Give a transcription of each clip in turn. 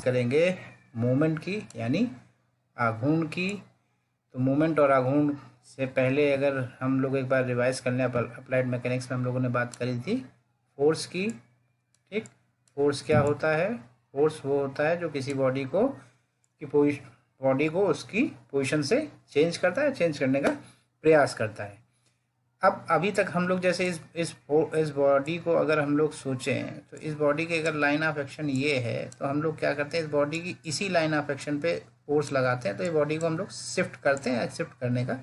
करेंगे मोमेंट की यानी आघूर्ण की। तो मोमेंट और आघूर्ण से पहले अगर हम लोग एक बार रिवाइज कर लें, अप्लाइड मैकेनिक्स में हम लोगों ने बात करी थी फोर्स की। ठीक, फोर्स क्या होता है? फोर्स वो होता है जो किसी बॉडी को उसकी पोजीशन से चेंज करता है, चेंज करने का प्रयास करता है। अब अभी तक हम लोग जैसे इस बॉडी को अगर हम लोग सोचें तो इस बॉडी के अगर लाइन ऑफ एक्शन ये है तो हम लोग क्या करते हैं, इस बॉडी की इसी लाइन ऑफ एक्शन पे फोर्स लगाते हैं, तो ये बॉडी को हम लोग शिफ्ट करते हैं, शिफ्ट करने का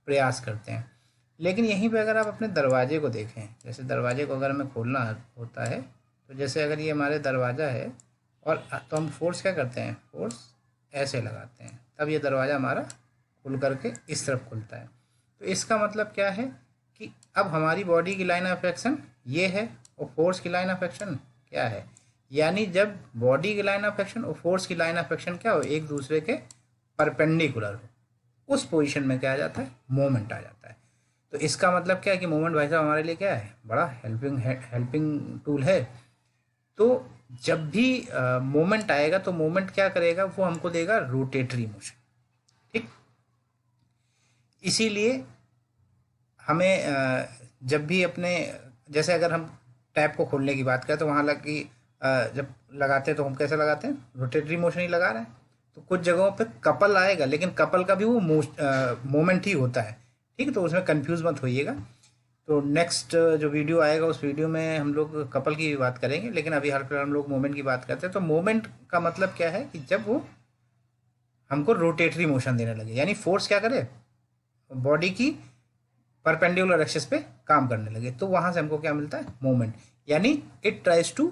प्रयास करते हैं। लेकिन यहीं पे अगर आप अपने दरवाजे को देखें, जैसे दरवाजे को अगर हमें खोलना होता है, तो जैसे अगर ये हमारे दरवाज़ा है और तो हम फोर्स क्या करते हैं, फोर्स ऐसे लगाते हैं, तब ये दरवाज़ा हमारा खुल करके इस तरफ खुलता है। तो इसका मतलब क्या है कि अब हमारी बॉडी की लाइन ऑफ एक्शन ये है और फोर्स की लाइन ऑफ एक्शन क्या है, यानी जब बॉडी की लाइन ऑफ एक्शन और फोर्स की लाइन ऑफ एक्शन क्या हो, एक दूसरे के परपेंडिकुलर हो, उस पोजीशन में क्या आ जाता है, मोमेंट आ जाता है। तो इसका मतलब क्या है कि मोमेंट भाई साहब हमारे लिए क्या है, बड़ा हेल्पिंग टूल है। तो जब भी मोमेंट आएगा तो मोमेंट क्या करेगा, वो हमको देगा रोटेटरी मोशन। ठीक, इसीलिए हमें जब भी अपने, जैसे अगर हम टैप को खोलने की बात करें तो वहाँ लग की जब लगाते हैं तो हम कैसे लगाते हैं, रोटेटरी मोशन ही लगा रहे हैं। तो कुछ जगहों पे कपल आएगा, लेकिन कपल का भी वो मोमेंट ही होता है। ठीक है, तो उसमें कंफ्यूज मत होइएगा। तो नेक्स्ट जो वीडियो आएगा उस वीडियो में हम लोग कपल की बात करेंगे, लेकिन अभी हाल फिलहाल हम लोग मोमेंट की बात करते हैं। तो मोमेंट का मतलब क्या है कि जब वो हमको रोटेटरी मोशन देने लगे, यानी फोर्स क्या करे, बॉडी की परपेंडिकुलर एक्सिस पे काम करने लगे, तो वहां से हमको क्या मिलता है, मोमेंट, यानी it tries to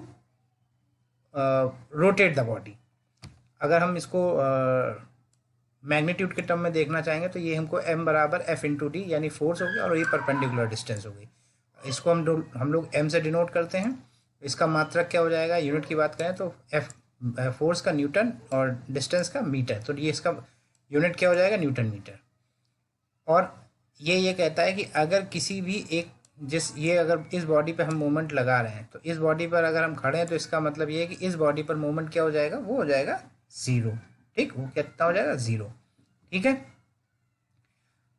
rotate the body. अगर हम इसको मैग्नीट्यूड के टर्म में देखना चाहेंगे तो ये हमको m बराबर f इंटू डी यानी फोर्स हो गया, और ये परपेंडिकुलर डिस्टेंस हो गई। इसको हम लोग m से डिनोट करते हैं। इसका मात्रक क्या हो जाएगा, यूनिट की बात करें तो f फोर्स का न्यूटन और डिस्टेंस का मीटर, तो ये इसका यूनिट क्या हो जाएगा, न्यूटन मीटर। और ये कहता है कि अगर किसी भी एक अगर इस बॉडी पे हम मोमेंट लगा रहे हैं, तो इस बॉडी पर अगर हम खड़े हैं तो इसका मतलब ये है कि इस बॉडी पर मोमेंट क्या हो जाएगा, वो हो जाएगा ज़ीरो। ठीक, वो कितना हो जाएगा, ज़ीरो। ठीक है,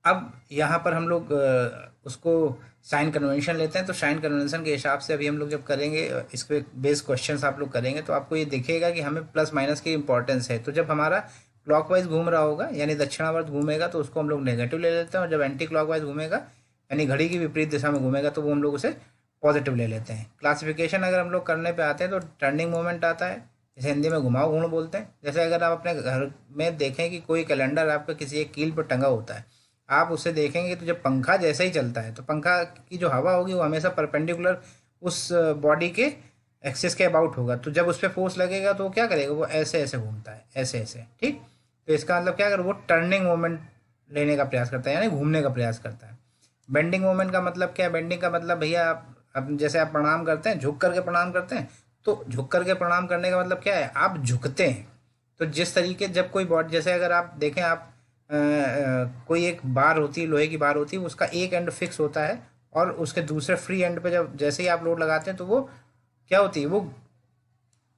अब यहाँ पर हम लोग उसको साइन कन्वेंशन लेते हैं। तो साइन कन्वेंशन के हिसाब से अभी हम लोग जब करेंगे इस पर बेस क्वेश्चन आप लोग करेंगे, तो आपको ये दिखेगा कि हमें प्लस माइनस की इंपॉर्टेंस है। तो जब हमारा क्लॉकवाइज घूम रहा होगा यानी दक्षिणावर्त घूमेगा तो उसको हम लोग नेगेटिव ले लेते हैं, और जब एंटी क्लॉकवाइज घूमेगा यानी घड़ी की विपरीत दिशा में घूमेगा तो वो हम लोग उसे पॉजिटिव ले लेते हैं। क्लासिफिकेशन अगर हम लोग करने पे आते हैं तो टर्निंग मोमेंट आता है, जैसे हिंदी में घुमाव घूर्ण बोलते हैं। जैसे अगर आप अपने घर में देखें कि कोई कैलेंडर आपका किसी एक कील पर टंगा होता है, आप उसे देखेंगे तो जब पंखा जैसे ही चलता है तो पंखा की जो हवा होगी वो हमेशा परपेंडिकुलर उस बॉडी के एक्सिस के अबाउट होगा। तो जब उस पर फोर्स लगेगा तो वो क्या करेगा, वो ऐसे ऐसे घूमता है, ऐसे ऐसे। ठीक, तो इसका मतलब क्या, अगर वो टर्निंग मोमेंट लेने का प्रयास करता है यानी घूमने का प्रयास करता है। बेंडिंग मोमेंट का मतलब क्या है, बेंडिंग का मतलब भैया आप जैसे आप प्रणाम करते हैं, झुक करके प्रणाम करते हैं, तो झुक करके प्रणाम करने का मतलब क्या है, आप झुकते हैं। तो जिस तरीके जब कोई बॉडी, जैसे अगर आप देखें, आप कोई एक बार होती है, लोहे की बार होती है, उसका एक एंड फिक्स होता है और उसके दूसरे फ्री एंड पे जब जैसे ही आप लोड लगाते हैं तो वो क्या होती है, वो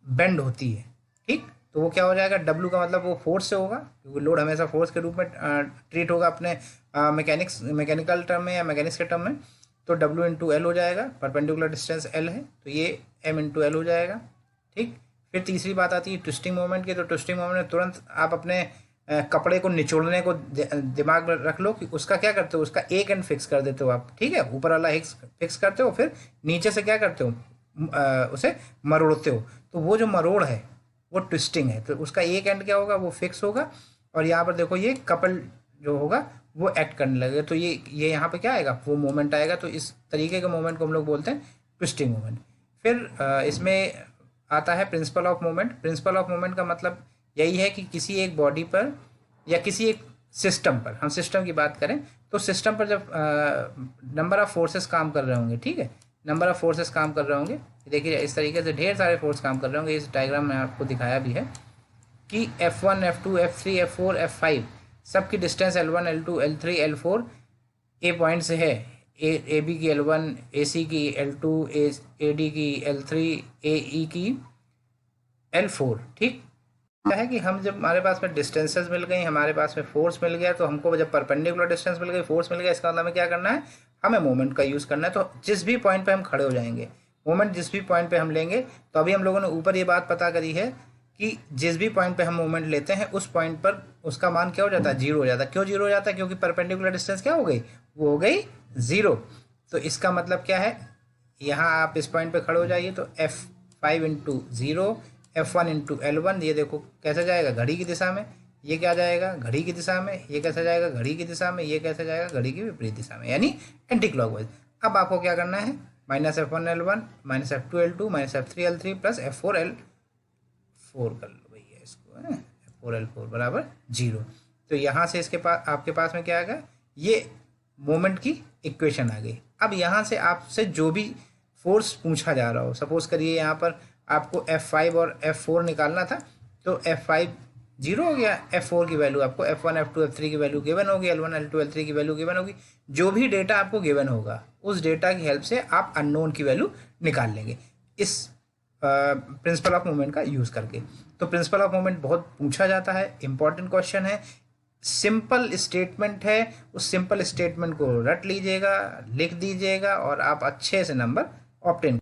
बेंड होती है। ठीक, तो वो क्या हो जाएगा, डब्ल्यू का मतलब वो फोर्स से होगा, क्योंकि लोड हमेशा फोर्स के रूप में ट्रीट होगा अपने मैकेनिकल टर्म में या मैकेनिक्स के टर्म में। तो डब्ल्यू इंटू एल हो जाएगा, परपेंडिकुलर डिस्टेंस एल है तो ये एम इंटू एल हो जाएगा। ठीक, फिर तीसरी बात आती है ट्विस्टिंग मोमेंट की। तो ट्विस्टिंग मोमेंट में तुरंत आप अपने कपड़े को निचोड़ने को दिमाग में रख लो कि उसका क्या करते हो, उसका एक एंड फिक्स कर देते हो आप। ठीक है, ऊपर वाला एक फिक्स करते हो, फिर नीचे से क्या करते हो, उसे मरोड़ते हो। तो वो जो मरोड़ है वो ट्विस्टिंग है, तो उसका एक एंड क्या होगा, वो फिक्स होगा, और यहाँ पर देखो ये कपल जो होगा वो एक्ट करने लगेगा। तो ये यहाँ पे क्या आएगा, वो मोमेंट आएगा। तो इस तरीके के मोमेंट को हम लोग बोलते हैं ट्विस्टिंग मोमेंट। फिर इसमें आता है principle of moment. Principle of moment का मतलब यही है कि किसी एक बॉडी पर या किसी एक सिस्टम पर, हम सिस्टम की बात करें तो सिस्टम पर जब नंबर ऑफ फोर्सेस काम कर रहे होंगे, ठीक है, नंबर ऑफ फोर्सेस काम कर रहे होंगे, देखिए इस तरीके से ढेर सारे फोर्स काम कर रहे होंगे। इस डायग्राम में आपको दिखाया भी है कि F1 F2 F3 F4 F5 सबकी distance L1 L2 L3 L4 ए पॉइंट से है। ए बी की L1, ए सी की L2, ए डी की L3, ए ई की L4। ठीक, क्या है कि हम जब हमारे पास में डिस्टेंसेस मिल गई, हमारे पास में फोर्स मिल गया, तो हमको जब परपेंडिकुलर डिस्टेंस मिल गई, फोर्स मिल गया, इसका मतलब हमें क्या करना है, हमें मोमेंट का यूज़ करना है। तो जिस भी पॉइंट पे हम खड़े हो जाएंगे, मोमेंट जिस भी पॉइंट पे हम लेंगे, तो अभी हम लोगों ने ऊपर ये बात पता करी है कि जिस भी पॉइंट पे हम मोमेंट लेते हैं उस पॉइंट पर उसका मान क्या हो जाता है, जीरो हो जाता है। क्यों जीरो हो जाता है? क्योंकि परपेंडिकुलर डिस्टेंस क्या हो गई, वो हो गई जीरो। तो इसका मतलब क्या है, यहाँ आप इस पॉइंट पे खड़े हो जाइए, तो F5 into zero, F1 into L1, ये देखो कैसे जाएगा, घड़ी की दिशा में। ये क्या जाएगा, घड़ी की दिशा में। ये कैसे जाएगा, घड़ी की दिशा में। ये कैसे जाएगा, घड़ी की विपरीत दिशा में, यानी एंटी क्लॉकवाइज। अब आपको क्या करना है, -F1L1 -F2L2 -F3L3 plus F4L4 कर लो भैया इसको, है F4L4 बराबर जीरो। तो यहाँ से इसके पास आपके पास में क्या आएगा, ये मोमेंट की इक्वेशन आ गई। अब यहाँ से आपसे जो भी फोर्स पूछा जा रहा हो, सपोज करिए यहाँ पर आपको F5 और F4 निकालना था, तो F5 जीरो हो गया, F4 की वैल्यू आपको F1 F2 F3 की वैल्यू गिवन होगी, L1 L2 L3 की वैल्यू गिवन होगी। जो भी डेटा आपको गिवन होगा उस डेटा की हेल्प से आप अननोन की वैल्यू निकाल लेंगे इस प्रिंसिपल ऑफ मूवमेंट का यूज़ करके। तो प्रिंसिपल ऑफ मूवमेंट बहुत पूछा जाता है, इंपॉर्टेंट क्वेश्चन है, सिंपल स्टेटमेंट है। उस सिंपल स्टेटमेंट को रट लीजिएगा, लिख दीजिएगा और आप अच्छे से नंबर ऑब्टेन